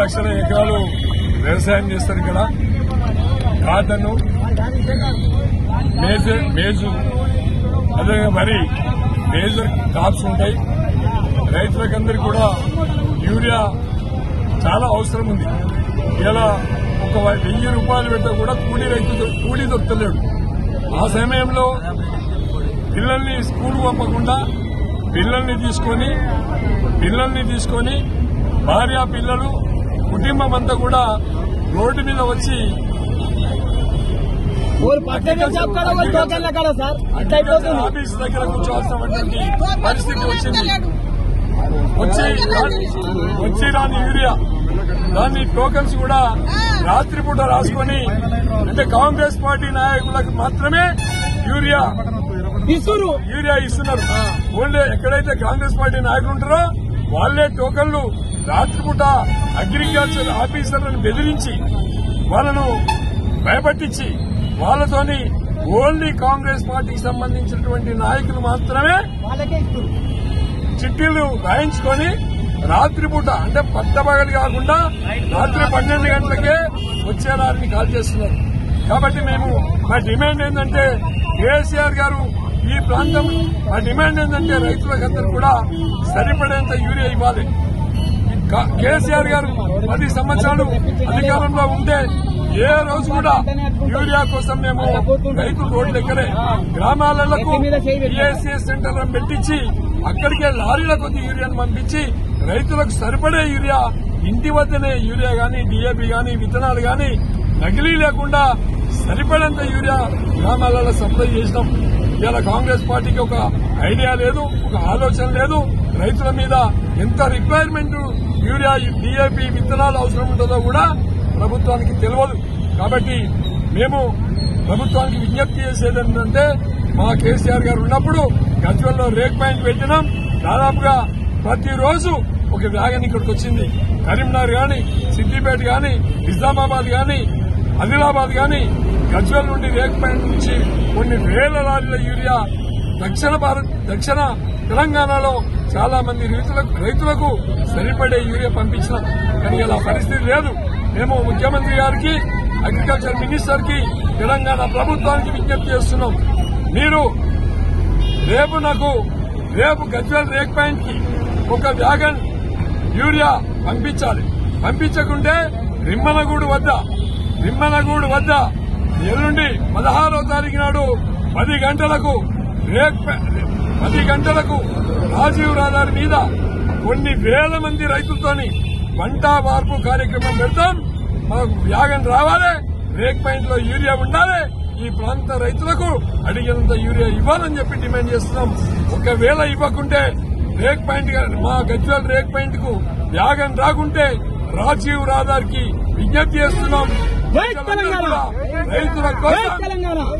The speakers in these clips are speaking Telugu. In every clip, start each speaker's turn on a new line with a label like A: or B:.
A: లక్షల ఎకరాలు వ్యవసాయం చేస్తారు. ఇక్కడ కాటను, మేజు, అదే మరి మేజర్ క్రాప్స్ ఉంటాయి. రైతులకందరికీ కూడా యూరియా చాలా అవసరం ఉంది. ఇలా ఒక 1000 రూపాయలు పెట్టా కూడా కూలీ దొరకలేడు. ఆ సమయంలో పిల్లల్ని స్కూల్ పంపకుండా పిల్లల్ని తీసుకొని భార్య పిల్లలు కుటుంబం అంతా కూడా రోడ్డు మీద వచ్చి ఆఫీస్ దగ్గర కూర్చోవాల్సినటువంటి పరిస్థితి వచ్చింది. వచ్చి రాని యూరియా దాన్ని టోకన్స్ కూడా రాత్రిపూట రాసుకొని, అంటే కాంగ్రెస్ పార్టీ నాయకులకు మాత్రమే యూరియా ఇస్తున్నారు. ఓన్లీ ఎక్కడైతే కాంగ్రెస్ పార్టీ నాయకులు ఉంటారో వాళ్లే టోకన్లు రాత్రిపూట అగ్రికల్చర్ ఆఫీసర్లను బెదిరించి వాళ్ళను భయపట్టించి వాళ్ళతోని ఓన్లీ కాంగ్రెస్ పార్టీకి సంబంధించినటువంటి నాయకులు మాత్రమే చిట్టీలు రాయించుకొని రాత్రిపూట, అంటే పట్టపగలు కాకుండా రాత్రి 12 గంటలకే వచ్చేవారిని కాల్ చేస్తున్నారు. కాబట్టి మా డిమాండ్ ఏంటంటే కేసీఆర్ గారు ఈ ప్రాంతం, మా డిమాండ్ ఏంటంటే రైతులకందరూ కూడా సరిపడేంత యూరియా ఇవ్వాలి. కేసీఆర్ గారు 10 సంవత్సరాలు అధికారంలో ఉంటే ఏ రోజు కూడా యూరియా కోసం మేము రైతులు రోడ్లు ఎక్కడే గ్రామాలకు ఈఎస్ఎస్ సెంటర్లను పెట్టించి అక్కడికే లారీల కొద్ది యూరియాను పంపించి రైతులకు సరిపడే యూరియా ఇంటి వద్దనే యూరియా గాని, డీఏపీ గాని, విత్తనాలు గాని నకిలీ లేకుండా సరిపడేంత యూరియా గ్రామాలలో సప్లై చేసినాం. ఇలా కాంగ్రెస్ పార్టీకి ఒక ఐడియా లేదు, ఒక ఆలోచన లేదు. రైతుల మీద ఎంత రిక్వైర్మెంట్ యూరియా, డీఏపీ విత్తనాలు అవసరం ఉంటుందో కూడా ప్రభుత్వానికి తెలియదు. కాబట్టి మేము ప్రభుత్వానికి విజ్ఞప్తి చేసేది ఏంటంటే, మా కేసీఆర్ గారు ఉన్నప్పుడు గజ్వెల్లో రేక్ పాయింట్ పెట్టినాం. దాదాపుగా ప్రతిరోజు ఒక వ్యాగన్ ఇక్కడికి వచ్చింది. కరీంనగర్ గాని, సిద్దిపేట గాని, నిజామాబాద్ గాని, ఆదిలాబాద్ గాని, గజ్వెల్ నుండి రేక్ పాయింట్ నుంచి కొన్ని వేల లారీల యూరియా దక్షిణ తెలంగాణలో చాలా మంది రైతులకు సరిపడే యూరియా పంపించినాం. కానీ ఇలా పరిస్థితి లేదు. మేము ముఖ్యమంత్రి గారికి, అగ్రికల్చర్ మినిస్టర్ కి, తెలంగాణ ప్రభుత్వానికి విజ్ఞప్తి చేస్తున్నాం. మీరు రేపు గజ్వెల్ రేక్ పాయింట్ కి ఒక వ్యాగన్ యూరియా పంపించాలి. పంపించకుంటే రిమ్మనగూడు వద్ద ఎల్లుండి 16వ తారీఖు నాడు 10 గంటలకు రాజీవ్ రహదారి మీద కొన్ని వేల మంది రైతులతోని వంట వార్పు కార్యక్రమం పెడతాం. మాకు వ్యాగన్ రావాలి, రేక్ పాయింట్ లో యూరియా ఉండాలి. ఈ ప్రాంత రైతులకు అడిగినంత యూరియా ఇవ్వాలని చెప్పి డిమాండ్ చేస్తున్నాం. ఒకవేళ ఇవ్వకుంటే మా గజ్వెల్ రేక్ పాయింట్ కు వ్యాగన్ రాకుంటే రాజీవ్ రహదారికి విజ్ఞప్తి చేస్తున్నాం. రైతుల కోసం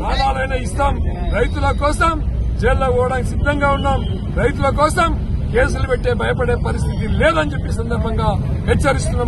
A: ప్రాణాలైనా ఇస్తాం. రైతుల కోసం జైల్లో పోవడానికి సిద్దంగా ఉన్నాం. రైతుల కోసం కేసులు పెట్టే భయపడే పరిస్థితి లేదని చెప్పి సందర్భంగా హెచ్చరిస్తున్నాం.